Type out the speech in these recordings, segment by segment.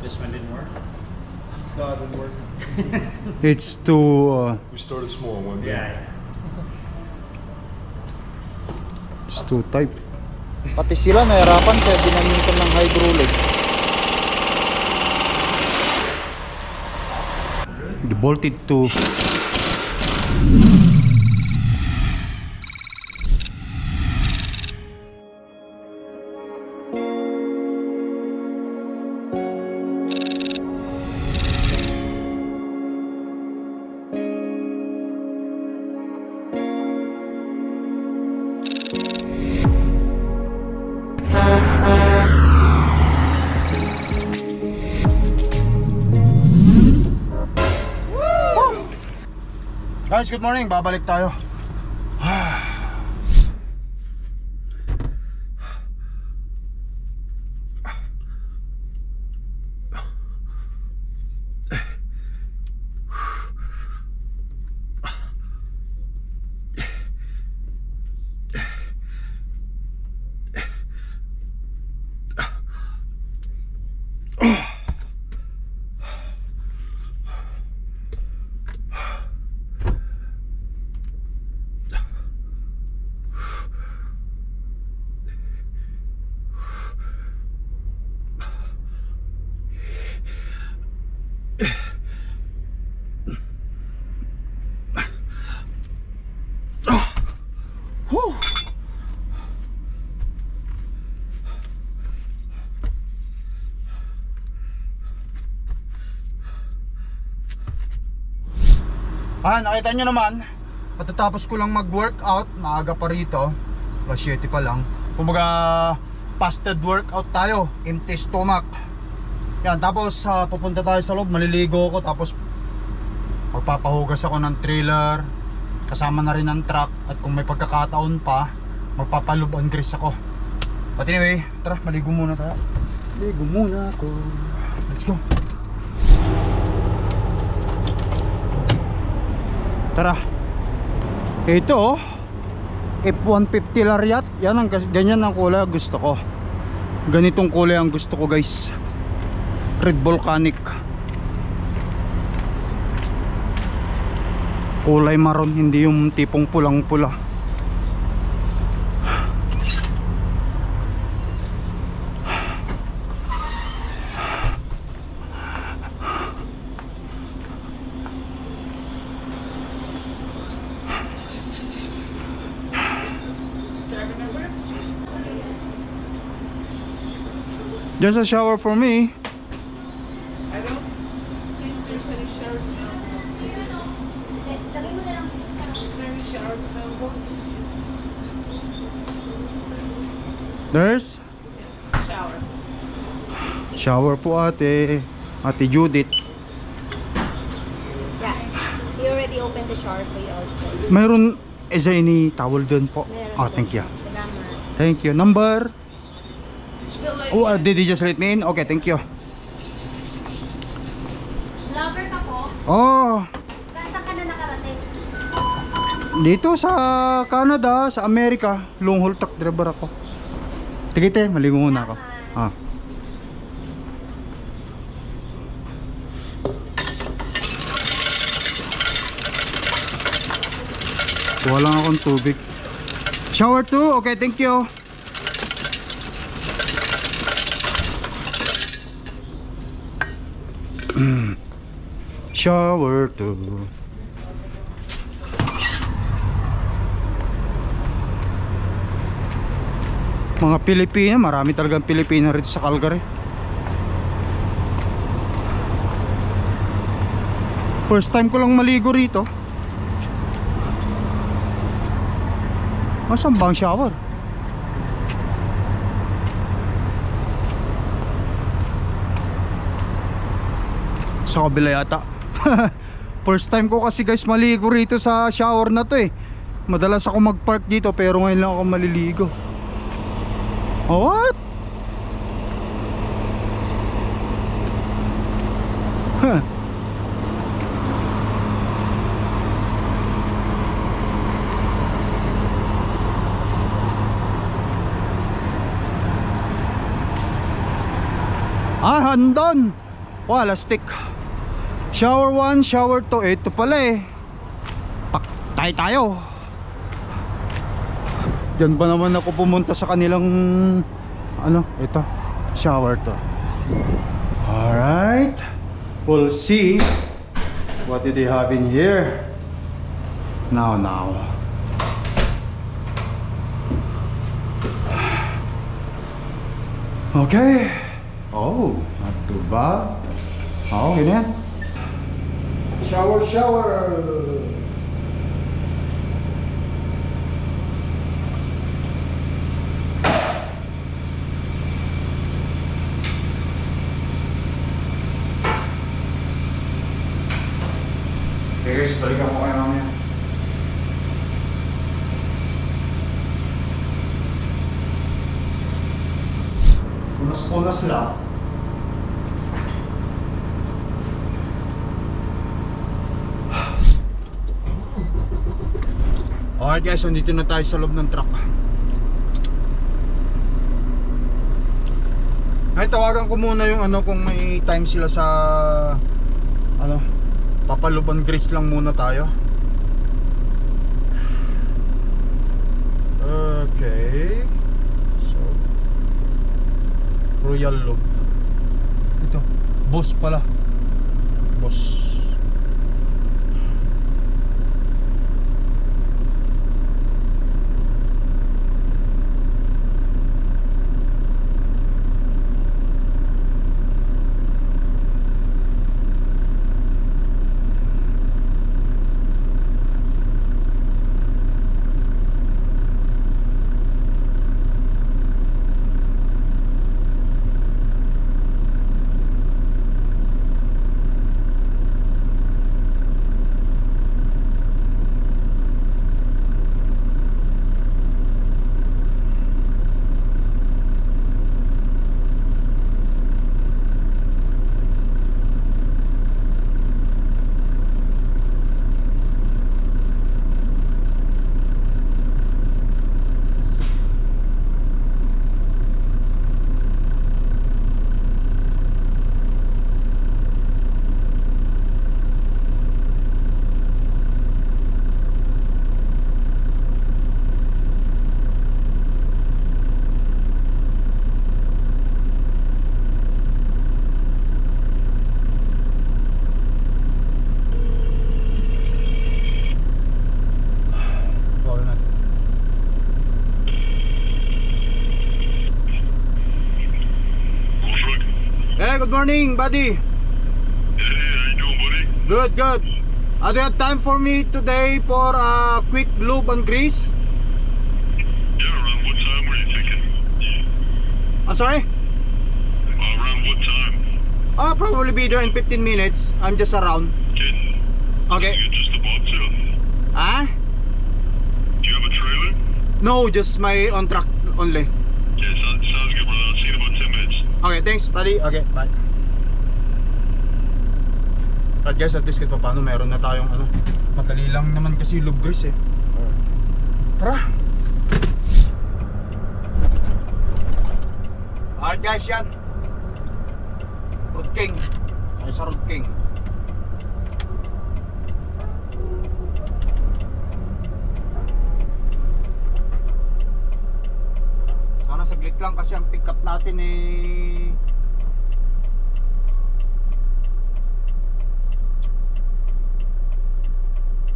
This one didn't work? No, it didn't work. It's too We started small one day. Yeah. it's too tight. Pati sila nahirapan kaya ginamitan ng hydraulic. Bolted to Guys, good morning. Babalik tayo. Nakita nyo naman, patatapos ko lang mag-workout, maaga pa rito, alas 7 pa lang. Kumbaga, fasted workout tayo, empty stomach. Yan, tapos pupunta tayo sa loob, maliligo ako, tapos magpapahugas ako ng trailer, kasama na rin ng truck, at kung may pagkakataon pa, magpapalub and grease ako. But anyway, tara, maligo muna tayo. Maligo muna ako. Let's go. Tara. Ito oh, F-150 Lariat. Yan ang ganyan ang kulay gusto ko. Ganitong kulay ang gusto ko, guys. Red Volcanic. Kulay maroon, hindi yung tipong pulang-pula. There's a shower for me. I don't think there's any showers available. Is there any showers available? There's Shower. shower po ate. Ate Judith. Yeah, we already opened the shower for you also. Mayroon, is there any towel dun po? Meron Ah, po. thank you. Salamat. Thank you. Number? Oh, did you just let me in? Okay, thank you. Vlogger ka po? Oh, Saan ka na nakarating? dito sa Canada, sa Amerika, long haul truck driver ako. Tigite, maligo muna ako. Ah. Kuha lang akong tubig. Shower too? Okay, thank you. Shower too. Mga Pilipina, marami talagang Pilipina rito sa Calgary. First time ko lang maligo rito. Masang bang shower? Sa kabila yata. First time ko kasi guys maligo rito sa shower na to eh. Madalas ako mag-park dito pero ngayon lang ako maliligo. Oh, what? Huh. Ah, handon. Wala stick. Shower 1, shower 2. Ito pala eh. Paktay tayo. Diyan ba naman ako pumunta sa kanilang ano, ito, shower 2. Alright, we'll see what do they have in here. Now. Okay. Oh, not too bad. Oh, ganyan. Shower. Okay guys, balikan ko kayo namin. Punas lang. Alright guys, nandito na tayo sa loob ng truck. Ay, tawagan ko muna yung ano, kung may time sila sa ano, papaluban grease lang muna tayo. Okay. So Royal Lube. Ito, boss pala. Boss. Good morning, buddy. Hey, how you doing, buddy? Good. Do you have time for me today for a quick lube and grease? Yeah, around what time were you thinking? I'm sorry? Around what time? I'll probably be there in 15 minutes. I'm just around. Okay. You're just about to. Huh? Do you have a trailer? No, just my on truck only. Yeah, sounds good, brother. I'll see you in about 10 minutes. Okay, thanks, buddy. Okay, bye. But guys, at least kahit pa paano meron na tayong ano, madali lang naman kasi lube grease eh. Tara. Alright guys, yan. Road King. Ay sa Road King. Sana saglit lang kasi ang pick up natin eh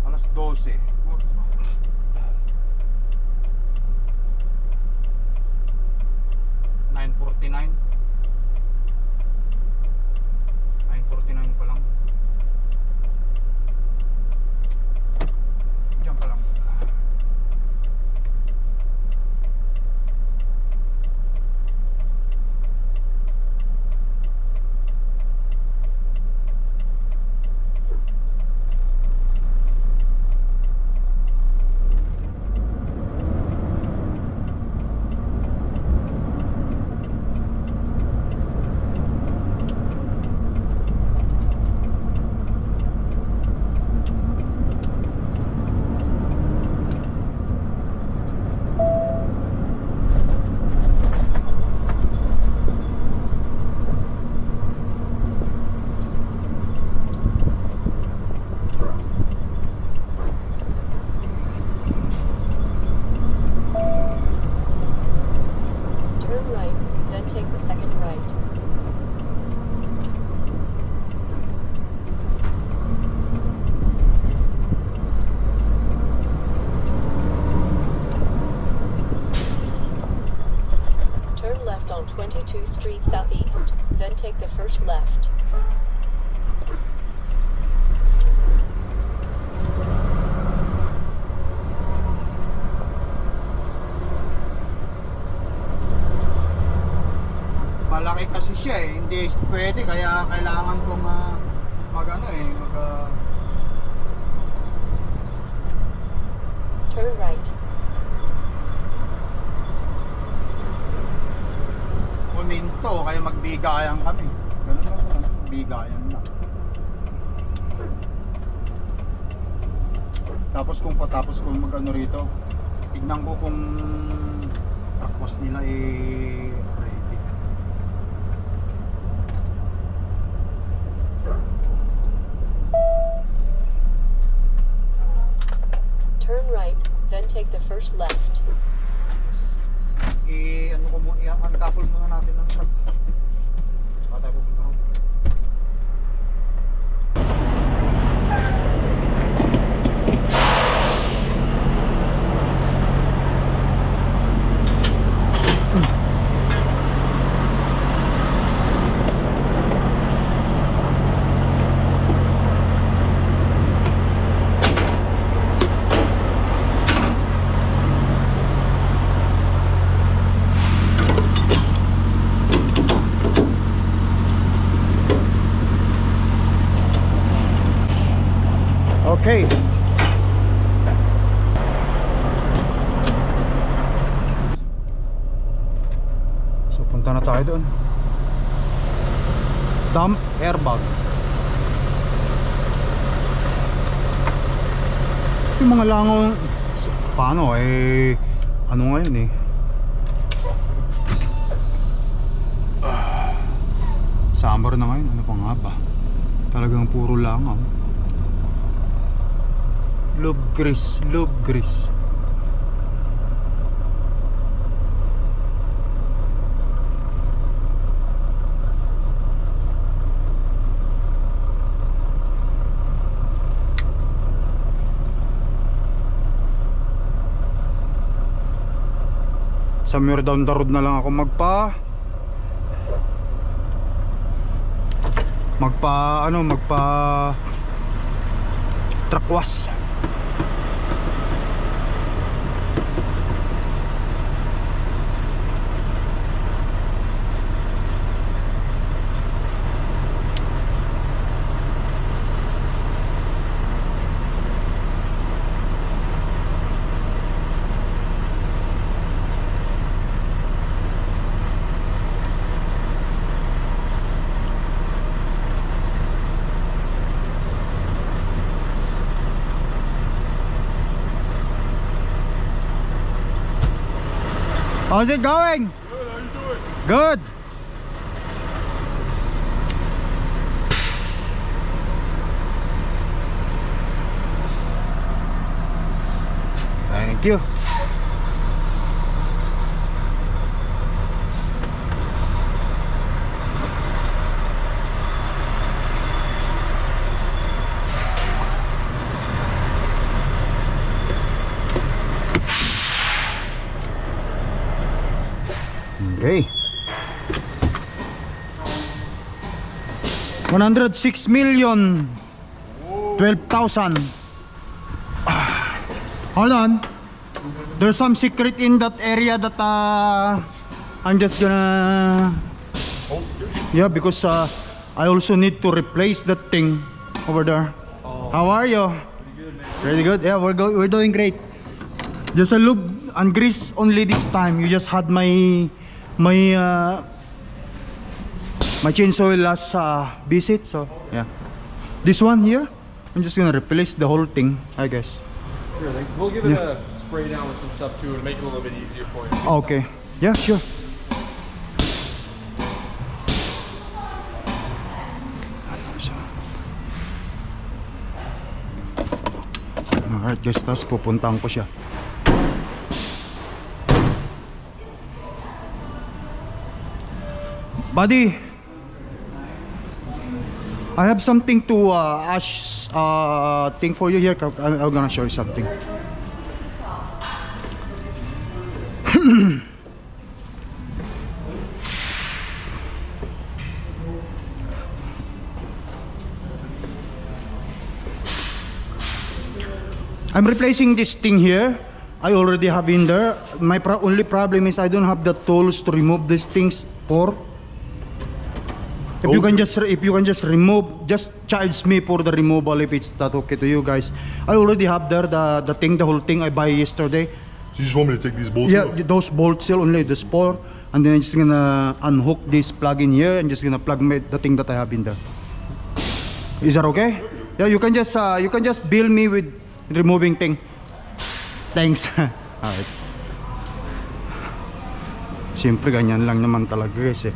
alas 12. 9:49 pa lang. Diyan pa lang. 2 Street Southeast, then take the first left. Malaki kasi siya eh, hindi pwede kaya kailangan kong Turn right. Kuminto kaya magbigayan kami. Ganun lang, bigayan lang. Tapos kung patapos ko rito, tignan ko kung takwas nila ready. Turn right, then take the first left. Uncouple muna natin ng truck. Saka tayo pupunta ron. Okay. So punta na tayo doon. Dump airbag. Yung mga langaw paano ano ngayon summer na ngayon, ano pa nga ba? Talagang puro langaw. Lube grease. Somewhere down the road na lang ako magpa truck wash. How's it going? Good, how you doing? Good. Thank you. Okay. 106,012,000. Hold on. There's some secret in that area that I'm just gonna. Yeah, because I also need to replace that thing over there. How are you? Pretty good. Yeah, we're doing great. Just a lube and grease only this time. You just had my chainsaw last visit, so yeah. This one here, I'm just gonna replace the whole thing, I guess. Sure, we'll give it a spray down with some stuff too to make it a little bit easier for you. Okay. Yeah, sure. Alright guys, tapos pupuntahan ko siya. Buddy, I have something to ask thing for you here. I'm gonna show you something. I'm replacing this thing here. I already have in there. My only problem is I don't have the tools to remove these things for. If you can just remove, just charge me for the removal if it's that okay to you guys. I already have there the whole thing I buy yesterday. So you just want me to take these bolts Yeah, off? those bolts still only the spore, and then I'm just gonna unhook this plug in here and just gonna plug the thing that I have in there. Is that okay? Yeah, you can just bill me with removing thing. Thanks. Alright. Siyempre ganyan lang naman talaga guys eh.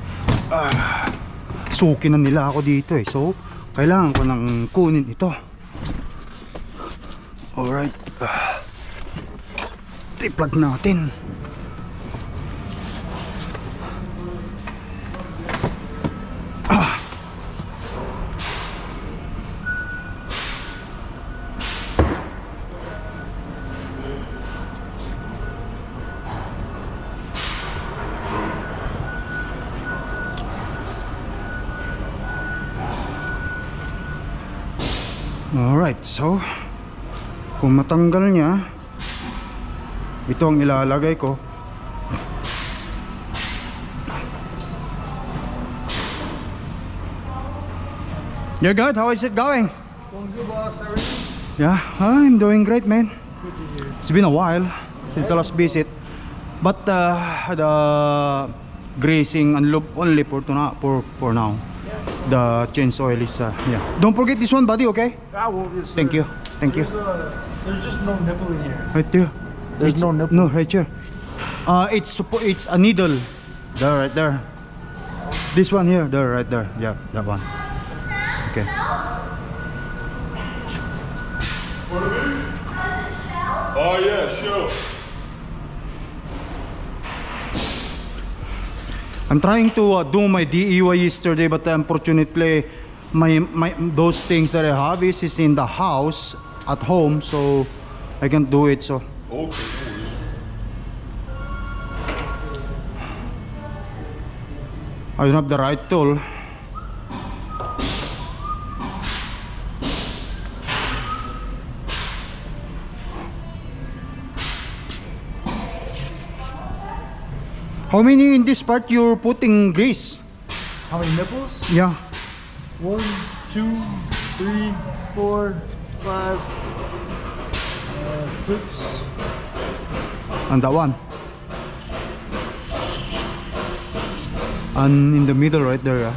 Suki na nila ako dito eh. So, kailangan ko nang kunin ito. Alright. I-plug natin. Alright, so kung matanggal niya, ito ang ilalagay ko. You're good? How is it going? Going good, boss. Everything? Yeah, I'm doing great, man. It's been a while since the last visit, but the grazing and lube only for now. The change oil is yeah. Don't forget this one, buddy. Okay? I won't. Yes, Thank you. Thank you. There's just no nipple in here. Right there. There's no nipple. No, right here. It's a needle. There, right there. This one here. There, right there. Yeah, that one. Okay. Oh yeah, sure. I'm trying to do my DIY yesterday, but unfortunately, my those things that I have is in the house at home, so I can't do it. So. Okay. I don't have the right tool. How many in this part you're putting grease? How many nipples? Yeah. 1, 2, 3, 4, 5, 6. And that one. And in the middle right there. Yeah.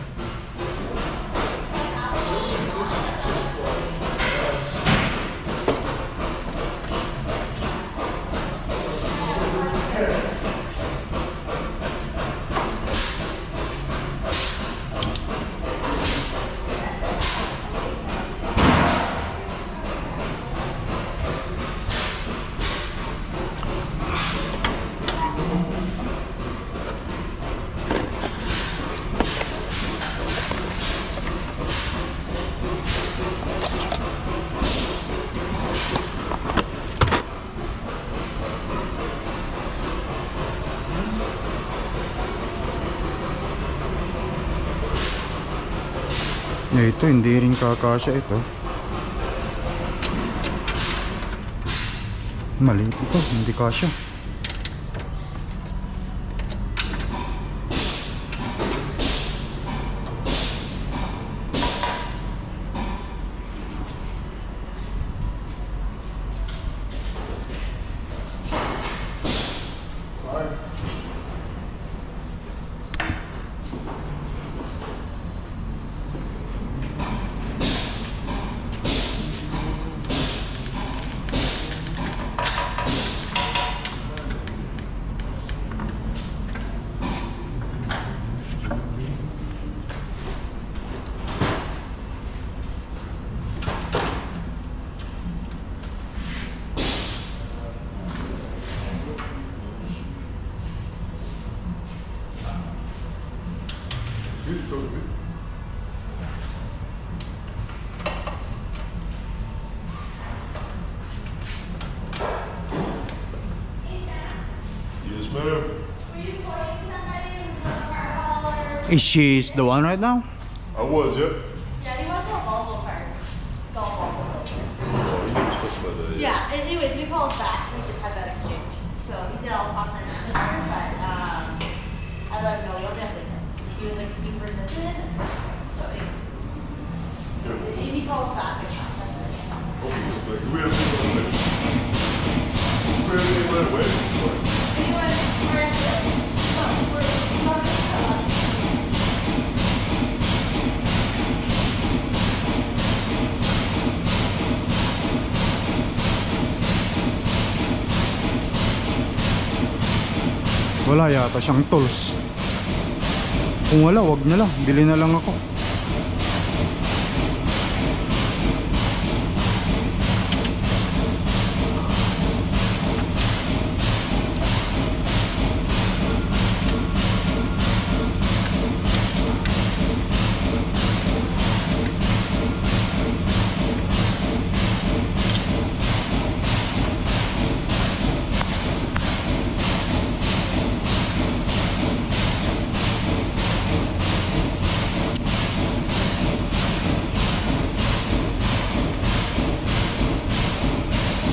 Ito hindi rin kakasya ito. Maliit ito, hindi kasya. Yes, ma'am. Is she the one right now? I was, yep. Yeah, he wants a Volvo car. Go Volvo. Oh, you know you're supposed to but Yeah, anyways, we called back. We just had that exchange. So he said I'll talk to the manager, but I let him know you'll definitely know. He was like, you bring this in. So he calls back. like, do we have anything right away? Do we have anything right away? Wala yata siyang tools. Kung wala, wag na lang. Bili na lang ako.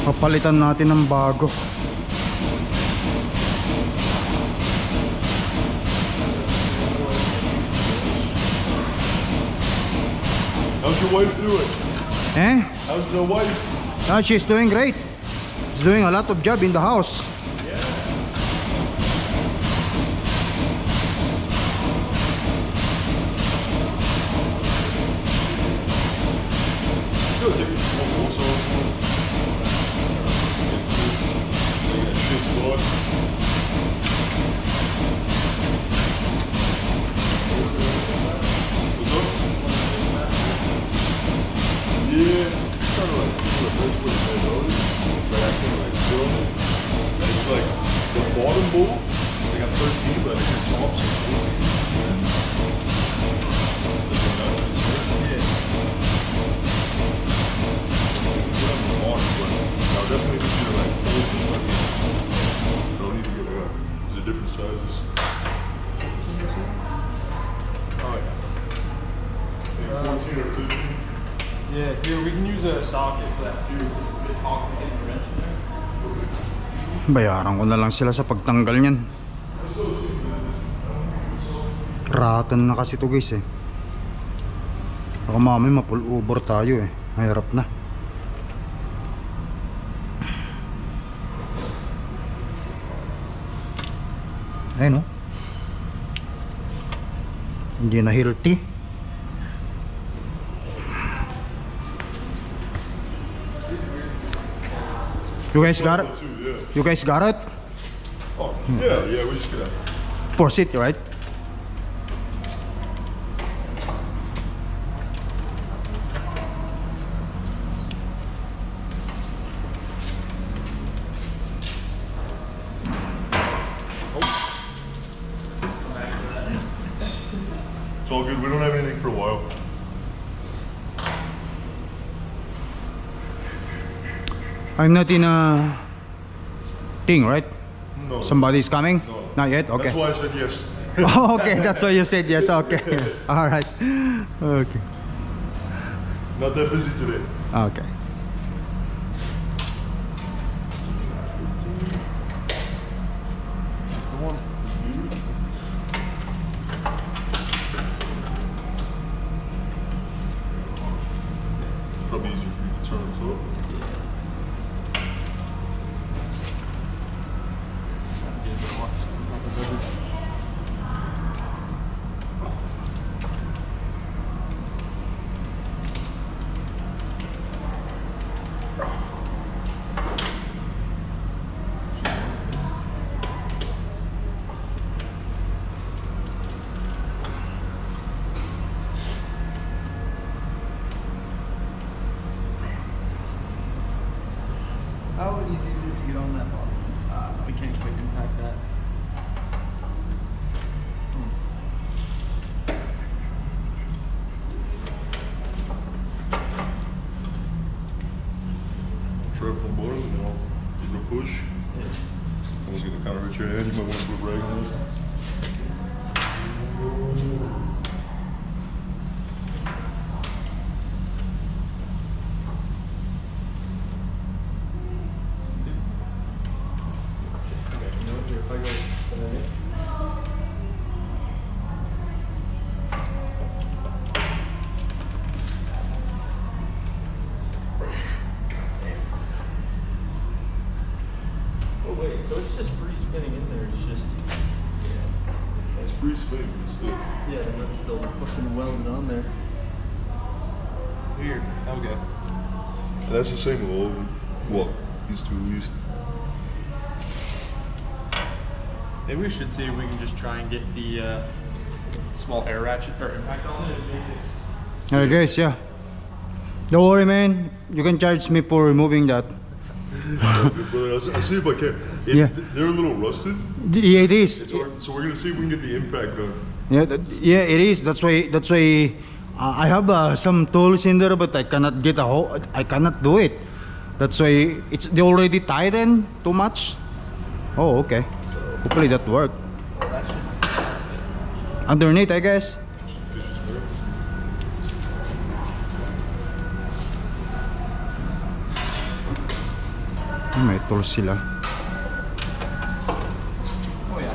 Papalitan natin ng bago. How's your wife doing? Eh? How's the wife? Ah, she's doing great. She's doing a lot of job in the house. Good. Take it slow also. Take that shit spot. What's up? Yeah. Kind of like the best way to notice. But I can like film it. It's like the bottom bowl. They got 13, but I think the top's 14. I'll definitely need you to like hold this one. Don't need to get it up. These are different sizes. Oh yeah. 14 or 15. Yeah, here we can use a socket for that too. It's a bit awkward getting the wrench in there. Bayaran ko na lang sila sa pagtanggal niyan. Ratan na kasi to guys eh. Baka mamay ma-pull over tayo eh. Mahirap na. Ayun oh. Hindi na healthy. You guys got it? Too, yeah. You guys got it? Oh, yeah, we just gotta. Force it, right? It's all good. We don't have anything for a while. I'm not in a thing, right? No. Somebody's coming? No. Not yet? Okay. That's why I said yes. Oh, okay, that's why you said yes. Okay. All right. Okay. Not that busy today. Okay. That's the one. Probably easier for you to turn this up. How easy is it to get on that bottom? We can't quite impact that. Try from the bottom and then I'll give it a push. Almost get the counter hit your hand. You might want to put rag on it. spinning, but still. Yeah, and that's still fucking welded on there. Weird. Okay. And that's the same with all of them. Well, these two at least. Maybe we should see if we can just try and get the small air ratchet or impact on it. Alright guys, yeah. Don't worry man, you can charge me for removing that. Brother, I'll see if I can. Yeah. They're a little rusted. Yeah, it is. So we're gonna see if we can get the impact done. Yeah, it is. That's why I have some tools in there, but I cannot get a hole. I cannot do it. That's why they already tightened too much. Oh, okay. Hopefully that worked. Underneath, I guess. May tools sila. Oh yeah.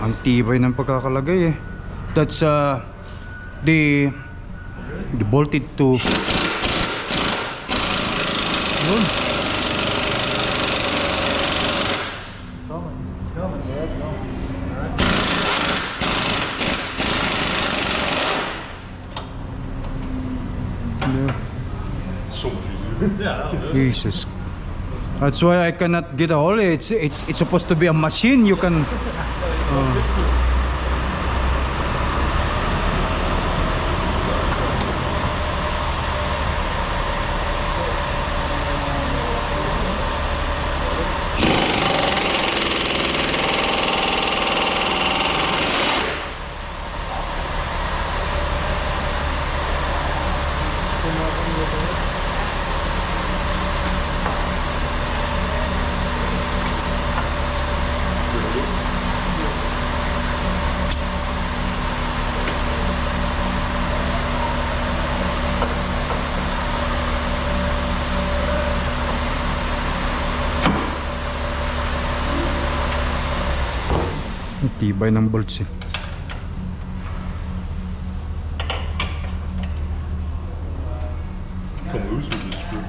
Ang tibay ng pagkakalagay eh. That's the bolted to yun. It's coming. It's coming. Yeah, it's coming. Alright. So much easier. Yeah, that'll do it. Jesus. That's why I cannot get a hole. It's supposed to be a machine. You can. Ang tibay ng bolts eh. Come loose with this screw.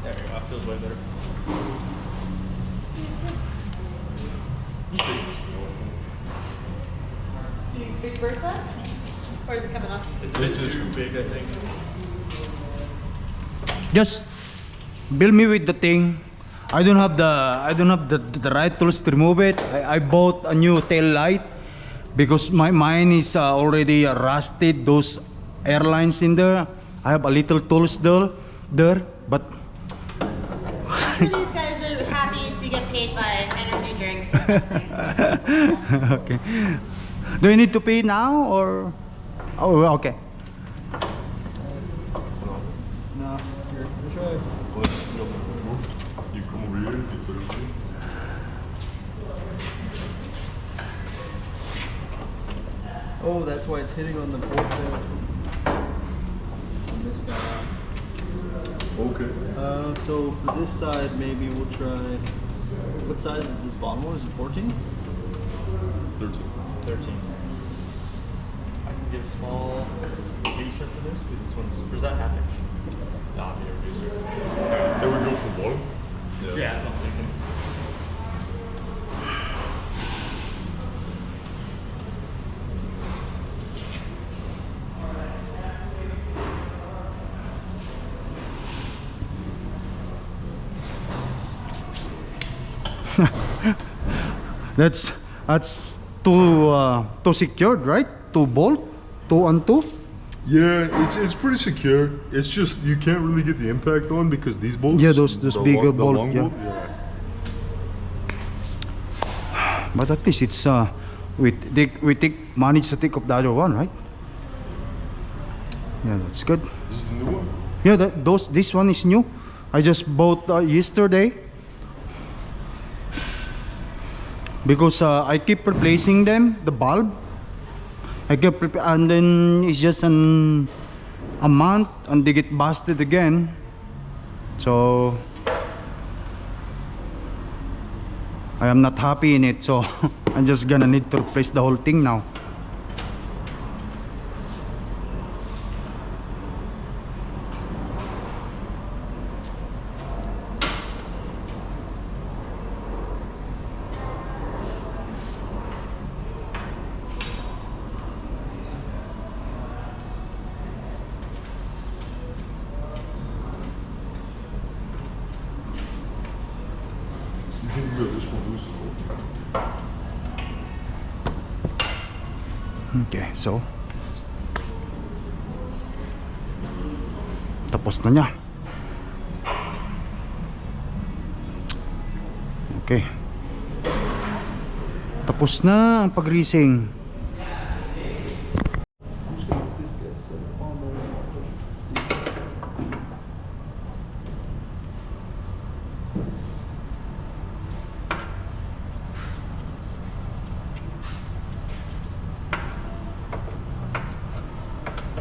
There we go. That feels way better. Big Bertha? Or is it coming off? It's a bit too big, I think. Just bill me with the thing. I don't have the right tools to remove it. I bought a new tail light because mine is already rusted. Those airlines in there. I have a little tools there, but I'm sure these guys are happy to get paid by energy drinks or something. okay. Do you need to pay now or? Oh, okay. No, here, try. You come over here, you put it in. Oh, that's why it's hitting on the bolt there. On this guy. Okay. So for this side, maybe we'll try. What size is this bottom one? Is it 14? 13. 13. I can get a small reducer for this, because this one's. Or is that half inch? Nah, I'll need a reducer. There we go from the bottom. Yeah, that's what I'm thinking. That's two secured, right? Two bolt, 2 and 2. Yeah, it's pretty secure. It's just you can't really get the impact on because these bolts. Yeah, those the bigger the bolt, long yeah. But at least it's we managed to take up the other one, right? Yeah, that's good. This is the new one. Yeah, this one is new. I just bought yesterday because I keep replacing them, the bulb. And then it's just a month and they get busted again. So I am not happy in it, so I'm just gonna need to replace the whole thing now. You can go this one loose as well. Okay, so tapos na niya. Okay. Tapos na ang pag-greasing.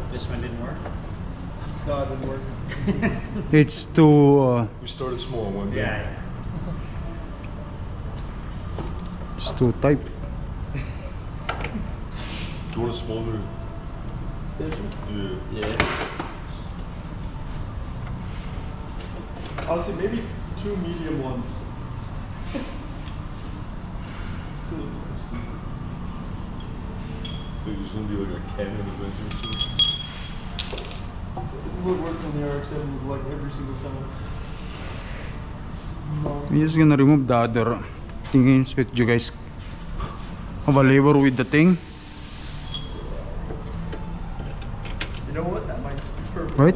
This one didn't work? No, it didn't work. It's too We started small one day. Yeah. it's too tight. Do you want a smaller? Extension? Yeah. Yeah. Honestly, maybe 2 medium ones. So you're just gonna be like a cannon adventure or something. This is what worked on the RX-7 was like every single time. We're just gonna remove the other things with you guys have a labor with the thing, You know what? That might be perfect. right?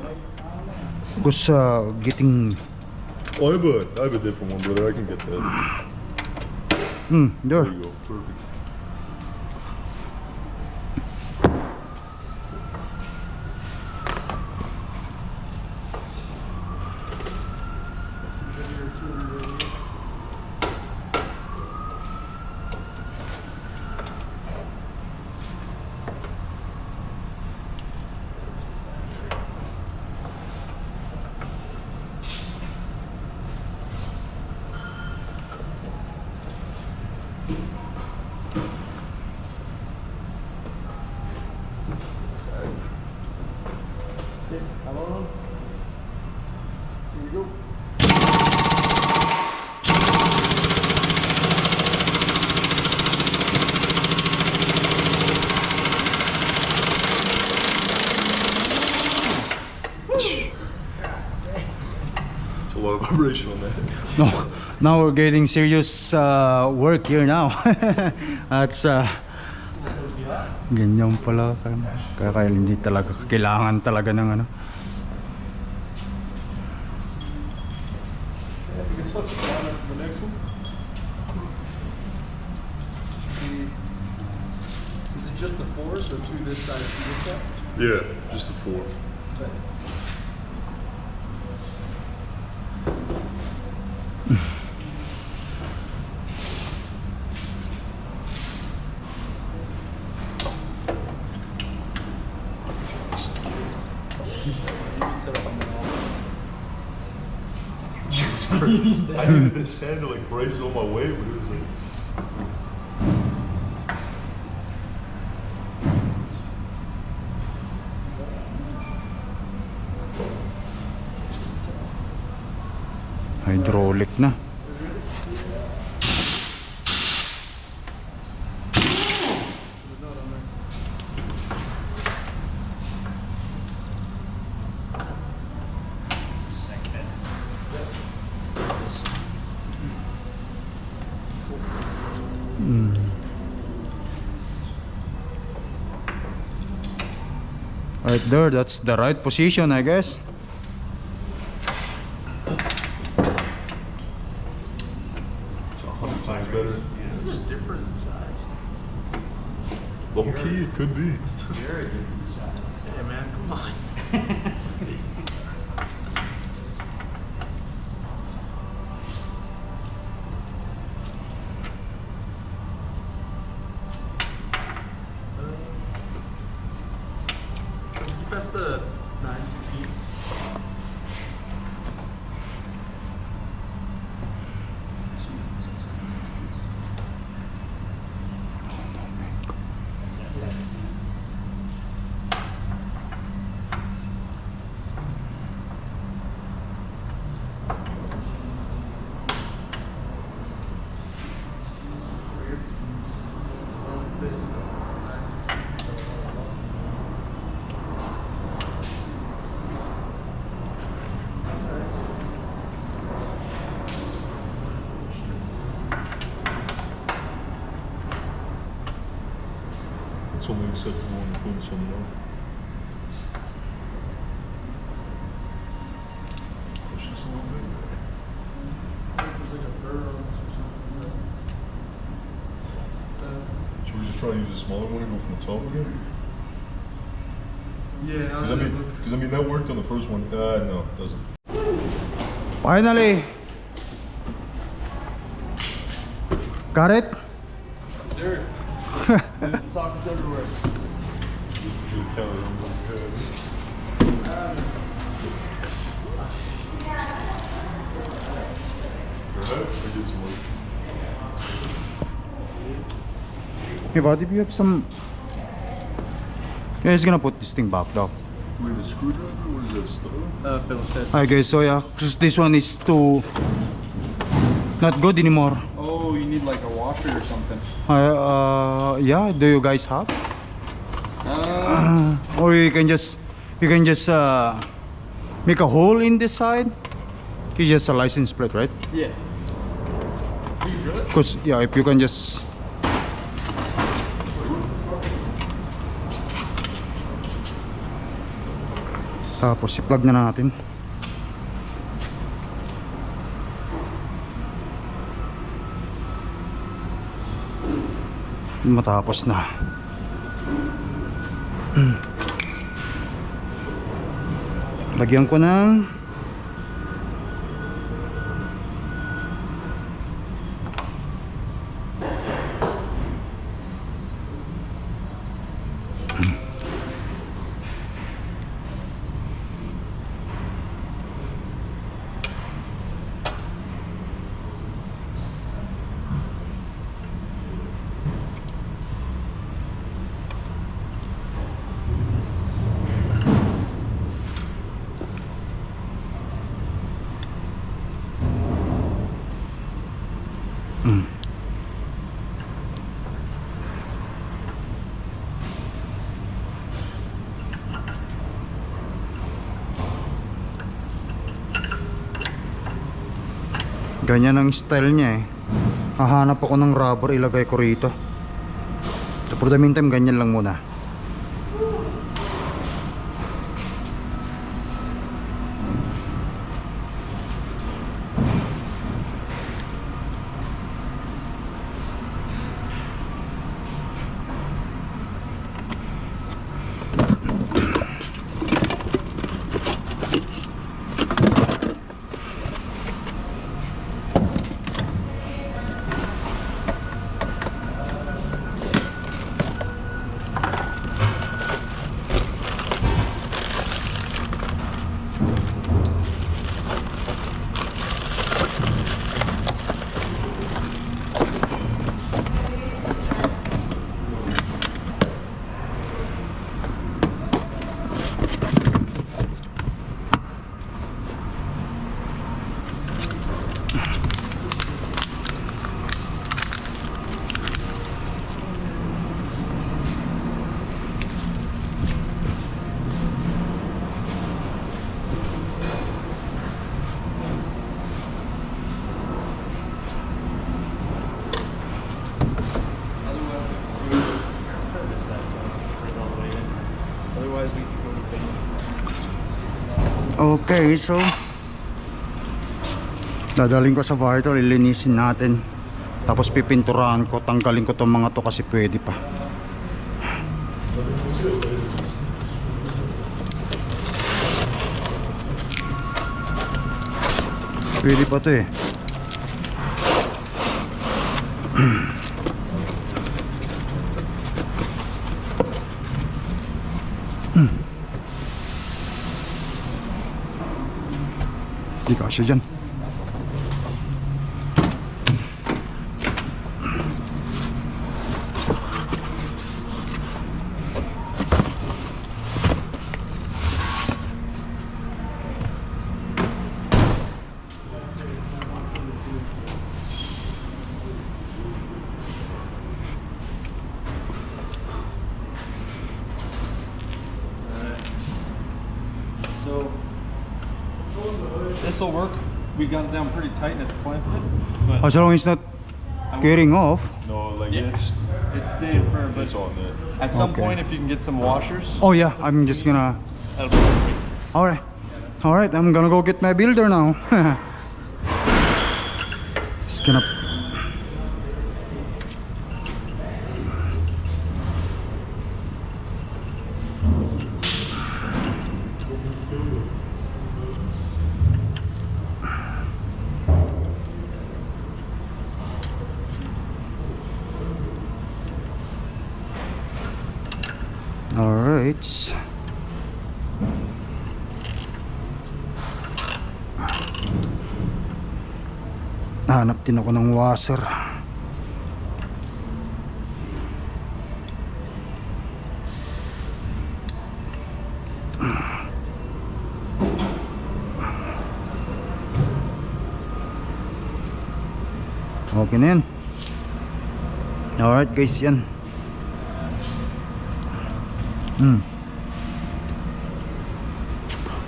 Because getting Oh, I have a different one, brother. I can get that. there. There you go. Perfect. Okay, come on. Here we go. It's a lot of vibration on that. No, now we're getting serious work here now. That's ganyan pala. Kaya hindi talaga kailangan talaga ng ano. Yeah, we can switch it on to the next one. Is it just the 4? So 2 this side, 2 this side? Yeah, just the 4. I needed this hand to like brace on my way, but it was like. Hydraulic na. Right there, that's the right position, I guess. It's 100 times better. This is a different size. Low key, it could be. Very different size. Hey man, come on. Press the 9/16. It's only acceptable when you put someone else. Push this a little bit. There's like a burr on this or something. Should we just try and use the smaller one and go from the top again? Yeah, Because I mean that worked on the first one. No, it doesn't. Finally! Got it? Derek. There's sockets everywhere. This was your counter number. Alright, I did some work. Hey, buddy, if you have some... Yeah, he's gonna put this thing back though. Wait, a screwdriver? What is that stuff? Phillips head. Okay, so yeah, because this one is too... not good anymore. Oh, you need like a washer or something. Yeah, do you guys have? Or you can just make a hole in this side. It's just a license plate, right? Yeah. Can you drill it? Because yeah, if you can just tapos i-plug na natin. Matapos na. Lagyan ko ng ganyan ang style niya eh. Hahanap ako ng rubber, ilagay ko rito. So for the meantime, ganyan lang muna. Okay, so dadaling ko sa bahay to, lilinisin natin. Tapos pipinturahan ko, tanggalin ko tong mga to kasi pwede pa. Pwede pa to eh. Di kasya dyan. So this will work. We got it down pretty tight and it's clamping it. But As long as it's not getting off. No, like Yeah. it's it's staying firm. But it's on there. at some Okay. point, if you can get some washers, Oh yeah, I'm just gonna... that'll be perfect. Alright, I'm gonna go get my builder now. Just gonna... Alright. Hanap din ako ng washer. Okay na yan. Alright guys, yan.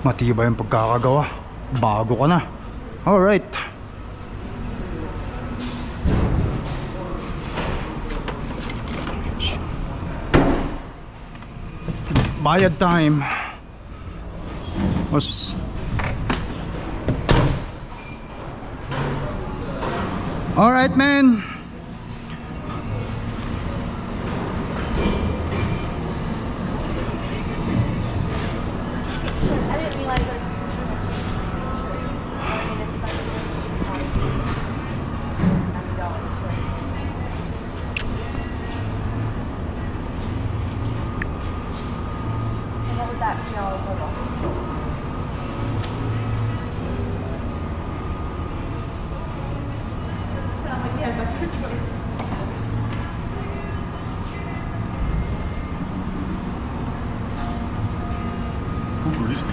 Matibay yung pagkakagawa. Bago ka na. Alright. Bayad time. Alright man. I didn't realize there's and what was that? Doesn't sound like you had much of a choice. Futuristic.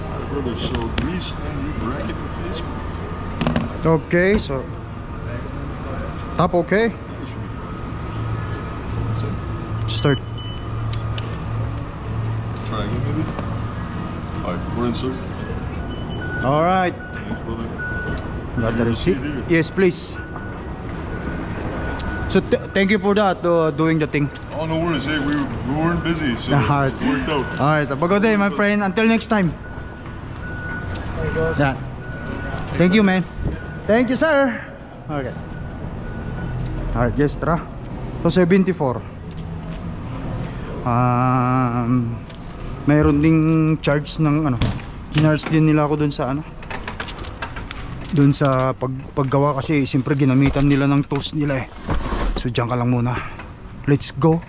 My brother sold grease and new bracket replacement. Okay, so top okay. That should be fine. That's it. Start. Triangle maybe? Alright, we're in sir. Alright. Thanks, brother. Got the receipt? Yes, please. So thank you for that, doing the thing. Oh, no worries. Hey, we weren't busy, so Alright. it worked out. Alright, have a good day, my friend. Until next time. Yeah. Thank you, man. Thank you, sir. Okay. Alright, yes, tara. So, 74. Mayroon ding charge ng ano. Kinarge din nila ako dun sa ano. Dun sa paggawa kasi siyempre ginamitan nila ng tools nila eh. So, dyan ka lang muna. Let's go.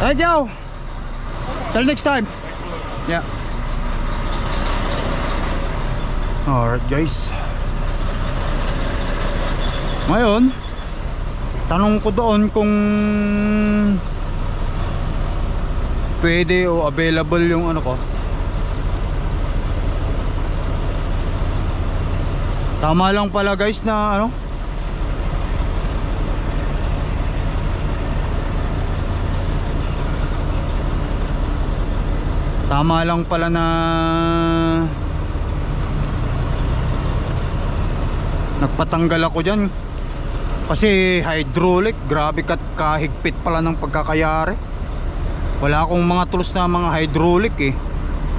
Hi Joe. Till next time. Yeah. Alright guys. Ngayon, tanong ko doon kung pwede o available yung ano ko. Tama lang pala guys na ano, tama lang pala na nagpatanggal ako dyan kasi hydraulic, grabe kahigpit pala ng pagkakayari. Wala akong mga tools na mga hydraulic eh.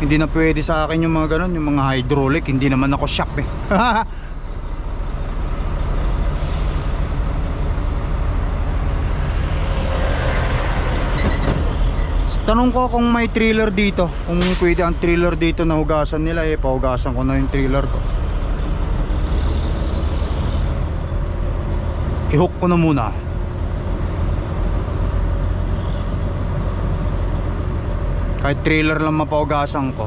Hindi na pwede sa akin yung mga ganun, yung mga hydraulic. Hindi naman ako shop eh. Tanong ko kung may trailer dito, kung pwede ang trailer dito na hugasan nila eh. Pahugasan ko na yung trailer ko. I-hook ko na muna. Kahit trailer lang mapahugasan ko.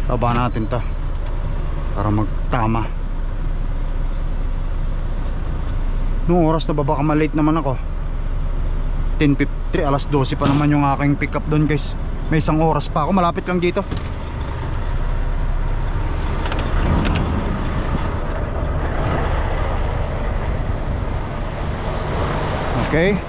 Taba natin to para magtama. Noong oras na ba, baka malate naman ako. 10:53, alas 12 pa naman yung aking pick up doon guys. May isang oras pa ako, malapit lang dito. Okay.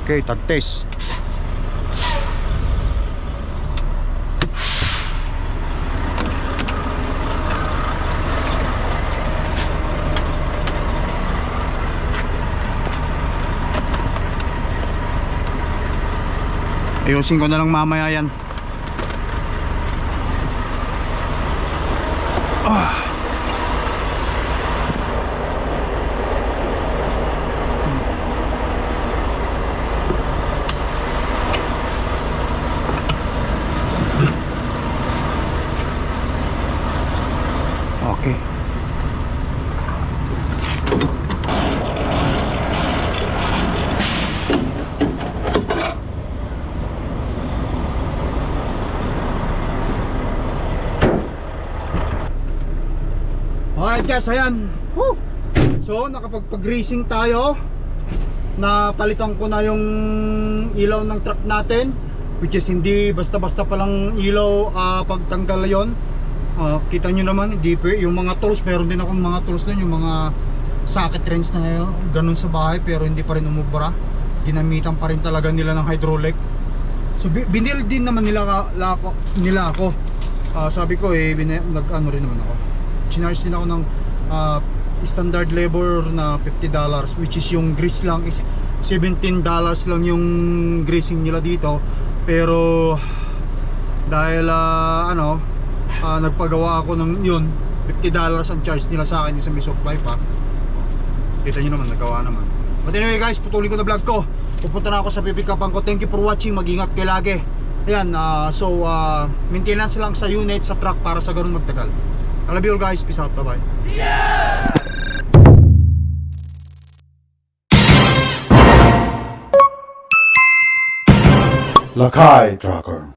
Okay, tag-test. Ayusin ko na lang mamaya yan. Okay. Alright guys, ayan. Woo! So nakapag-greasing tayo. Napalitan ko na yung ilaw ng truck natin, which is hindi basta-basta palang ilaw pagtanggal yon. Kita nyo naman, hindi po yung mga tools, meron din akong mga tools dun, yung mga socket wrench na ganun sa bahay, pero hindi pa rin umubra. Ginamitan pa rin talaga nila ng hydraulic. So binil din naman nila ako. Sabi ko nag-ano rin naman ako. Chinarge din ako ng standard labor na $50, which is yung grease lang is $17 lang yung greasing nila dito. Pero dahil nagpagawa ako ng yun, $50 ang charge nila sa akin, isang may supply pa. Kita nyo naman, nagawa naman. But anyway guys, putuloy ko na vlog ko. Pupunta na ako sa pipikapan ko. Thank you for watching, mag-ingat kayo lagi. Ayan, maintenance lang sa unit, sa truck, para sa ganun magtagal. I love you all guys, peace out, bye bye. Lakay Tracker.